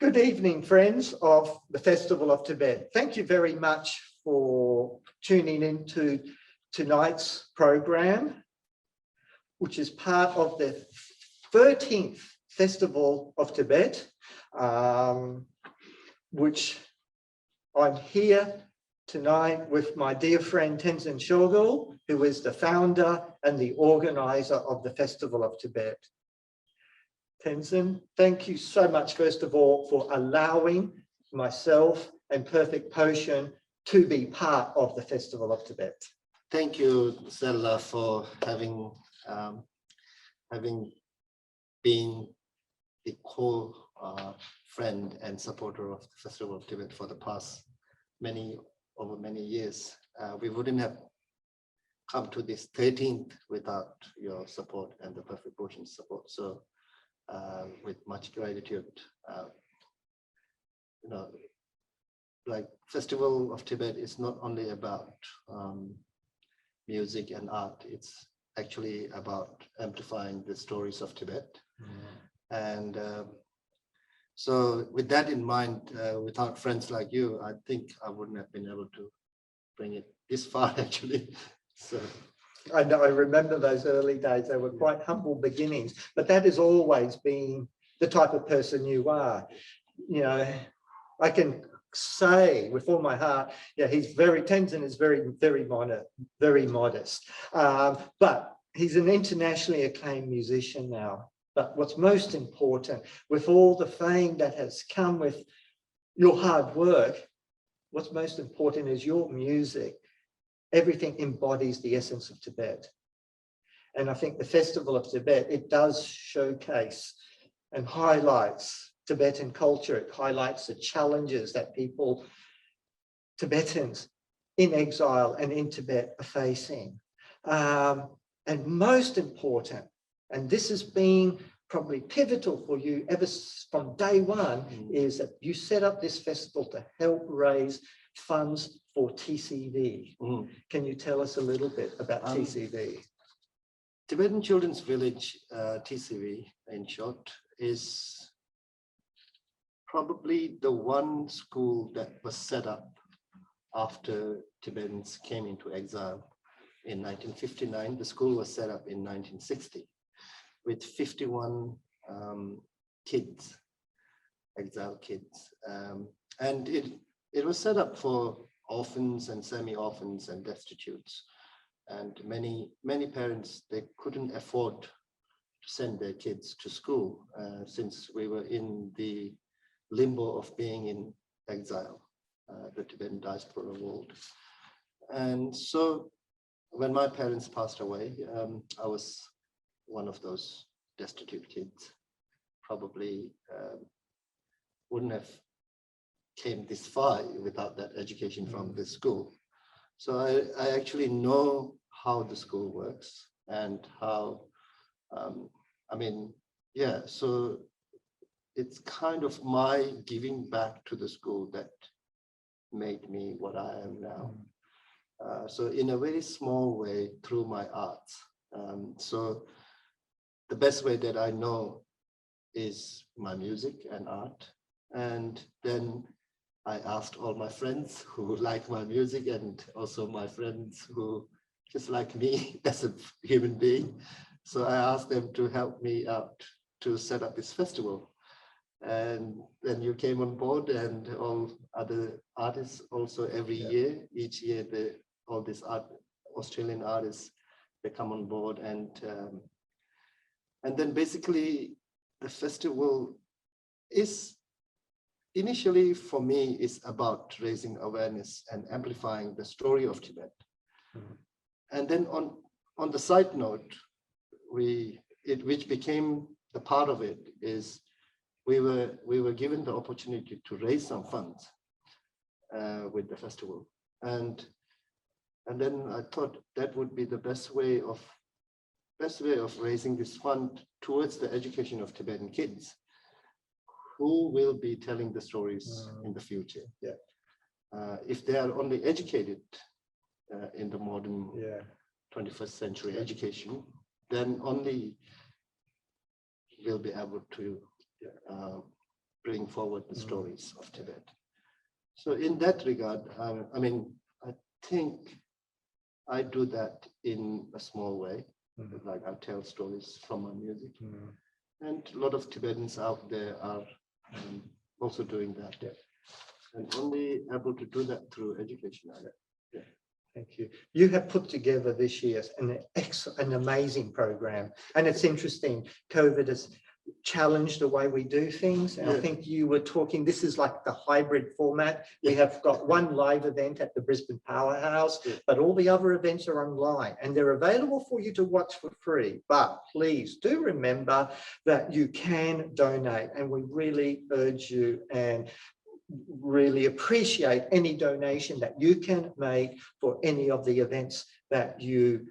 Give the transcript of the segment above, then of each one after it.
Good evening, friends of the Festival of Tibet. Thank you very much for tuning into tonight's program, which is part of the 13th Festival of Tibet, which I'm here tonight with my dear friend Tenzin Choegyal, who is the founder and the organizer of the Festival of Tibet. Tenzin, thank you so much, first of all, for allowing myself and Perfect Potion to be part of the Festival of Tibet. Thank you, Stella, for having been the core friend and supporter of the Festival of Tibet for the past over many years. We wouldn't have come to this 13th without your support and the Perfect Potion's support. So with much gratitude, like Festival of Tibet is not only about music and art, it's actually about amplifying the stories of Tibet. And so with that in mind, without friends like you, I think I wouldn't have been able to bring it this far actually. So I know, I remember those early days. They were quite humble beginnings, but that has always been the type of person you are. You know, I can say with all my heart, yeah, Tenzin is very modest, but he's an internationally acclaimed musician now. But what's most important, with all the fame that has come with your hard work, what's most important is your music. Everything embodies the essence of Tibet. And I think the Festival of Tibet, it does showcase and highlights Tibetan culture. It highlights the challenges that Tibetans in exile and in Tibet are facing. And most important, and this has been probably pivotal for you ever from day one, is that you set up this festival to help raise funds for TCV. Can you tell us a little bit about TCV? Tibetan Children's Village, TCV in short, is probably the one school that was set up after Tibetans came into exile in 1959. The school was set up in 1960 with 51 kids, exile kids. And it was set up for orphans and semi-orphans and destitutes. And many parents, they couldn't afford to send their kids to school since we were in the limbo of being in exile, the Tibetan diaspora world. And so when my parents passed away, I was one of those destitute kids. Probably wouldn't have came this far without that education from the school. So I actually know how the school works and how, so it's kind of my giving back to the school that made me what I am now. So in a very small way through my arts. So the best way that I know is my music and art. And then I asked all my friends who like my music and also my friends who just like me as a human being. So I asked them to help me out to set up this festival. And then you came on board, and all other artists also every year, each year, all these Australian artists, they come on board. And then basically the festival is initially for me is about raising awareness and amplifying the story of Tibet. And then on the side note, which became the part of it is we were given the opportunity to raise some funds with the festival. And then I thought that would be the best way of raising this fund towards the education of Tibetan kids who will be telling the stories in the future. If they are only educated in the modern 21st century education, then only we'll be able to bring forward the stories of Tibet. So in that regard, I mean, I think I do that in a small way. Like I tell stories from my music. And a lot of Tibetans out there are also doing that. And only able to do that through education. Thank you. You have put together this year an amazing program. And it's interesting, COVID has challenged the way we do things. And I think you were talking, this is like the hybrid format. We have got one live event at the Brisbane Powerhouse, but all the other events are online and they're available for you to watch for free. But please do remember that you can donate, and we really urge you and really appreciate any donation that you can make for any of the events that you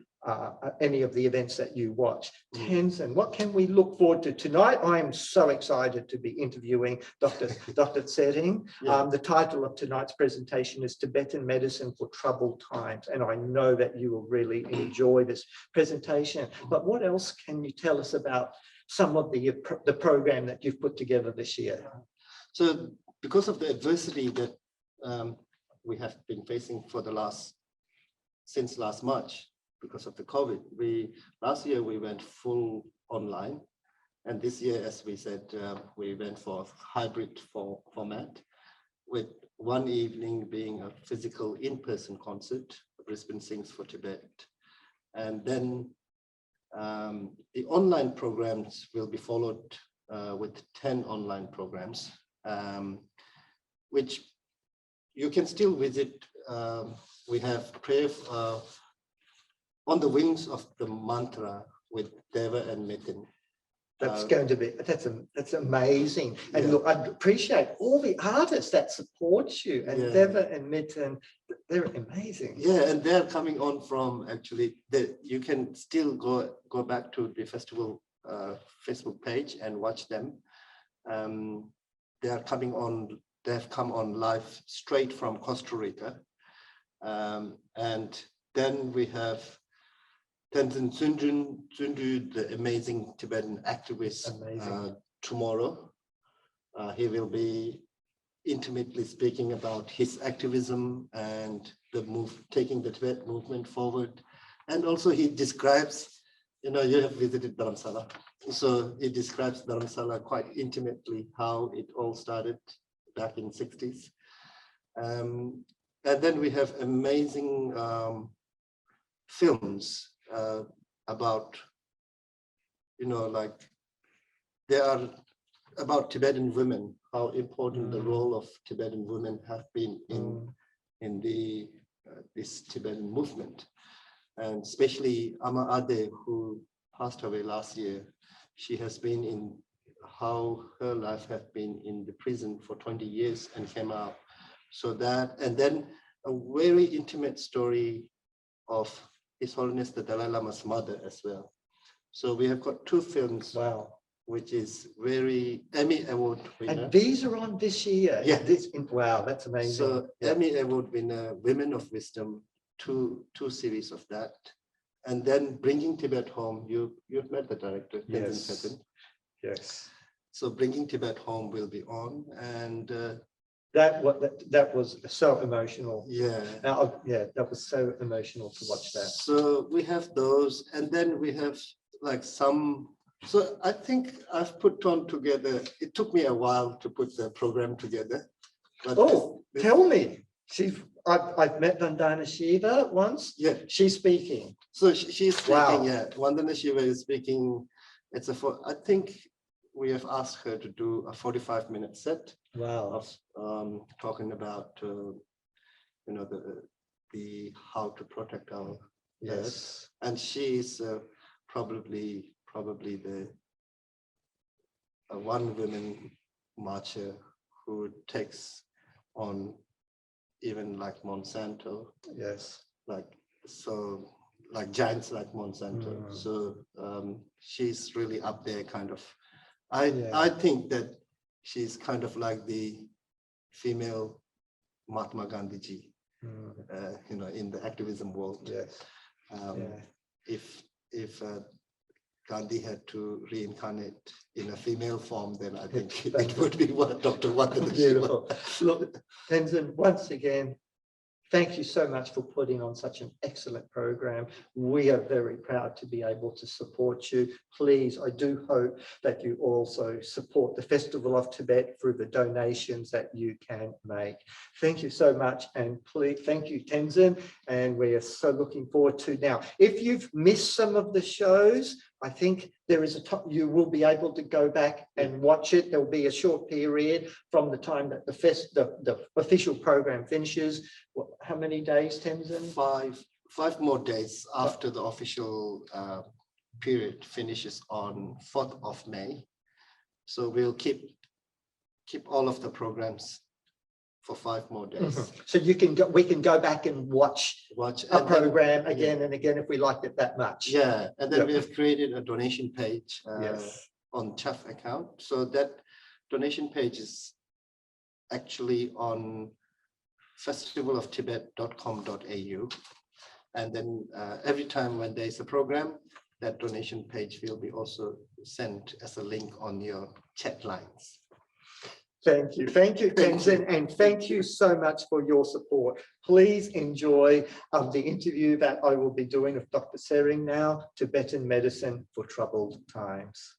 watch. Tenzin, what can we look forward to tonight? I am so excited to be interviewing Dr. Tenzin. The title of tonight's presentation is Tibetan Medicine for Troubled Times, and I know that you will really enjoy this presentation. But what else can you tell us about some of the program that you've put together this year? So because of the adversity that we have been facing since last March, because of the COVID, last year we went full online, and this year, as we said, we went for a hybrid format, with one evening being a physical in-person concert, Brisbane Sings for Tibet, and then the online programs will be followed with 10 online programs. Which you can still visit. We have prayer on the wings of the mantra with Deva and Mitten. That's going to be, that's amazing. And look, I appreciate all the artists that support you, and Deva and Mitten, they're amazing. Yeah, and they're coming on from actually, you can still go back to the festival Facebook page and watch them. They are coming on. They've come on live straight from Costa Rica. And then we have Tenzin Sundu, the amazing Tibetan activist, tomorrow. He will be intimately speaking about his activism and taking the Tibet movement forward. And also he describes, you have visited Dharamsala. So he describes Dharamsala quite intimately, how it all started back in the 60s. And then we have amazing films about, they are about Tibetan women, how important the role of Tibetan women have been in this Tibetan movement. And especially Ama Ade, who passed away last year, she has been in how her life had been in the prison for 20 years and came out. So that, and then a very intimate story of His Holiness the Dalai Lama's mother as well. So we have got 2 films, which is very Emmy Award winner. And these are on this year. Yeah. Wow, that's amazing. So Emmy Award winner, Women of Wisdom, two series of that. And then Bringing Tibet Home, you've met the director, Tenzin Petin. Yes. So Bringing Tibet Home will be on, and that was so emotional. Yeah. That was so emotional to watch that. So we have those, and then we have like some. So I think I've put on together. It took me a while to put the program together. But tell me. I've met Vandana Shiva once. Yeah, she's speaking. So she's speaking. Yeah, Vandana Shiva is speaking. I think we have asked her to do a 45-minute set. Wow. Of talking about the how to protect our and she is probably the one woman marcher who takes on even like Monsanto. Yes. Like giants like Monsanto. So she's really up there, kind of. I think that she's kind of like the female Mahatma Gandhi ji, in the activism world. Yes. If Gandhi had to reincarnate in a female form, then I think it would be what Dr. Wanda. Beautiful. Look, Tenzin, once again, thank you so much for putting on such an excellent program. We are very proud to be able to support you. Please, I do hope that you also support the Festival of Tibet through the donations that you can make. Thank you so much, and please, thank you, Tenzin, and we are so looking forward to now. If you've missed some of the shows, I think there is a top, you will be able to go back and watch it. There will be a short period from the time that the official program finishes. How many days, Tenzin? Five more days after the official period finishes on 4th of May. So we'll keep all of the programs for 5 more days. So we can go back and watch a program again and again if we liked it that much. Yeah, and then we have created a donation page Yes. on Chuff account. So that donation page is actually on festivalofTibet.com.au. And then every time when there's a program, that donation page will be also sent as a link on your chat lines. Thank you, Tenzin, and thank you so much for your support. Please enjoy the interview that I will be doing with Dr. Sering now, Tibetan Medicine for Troubled Times.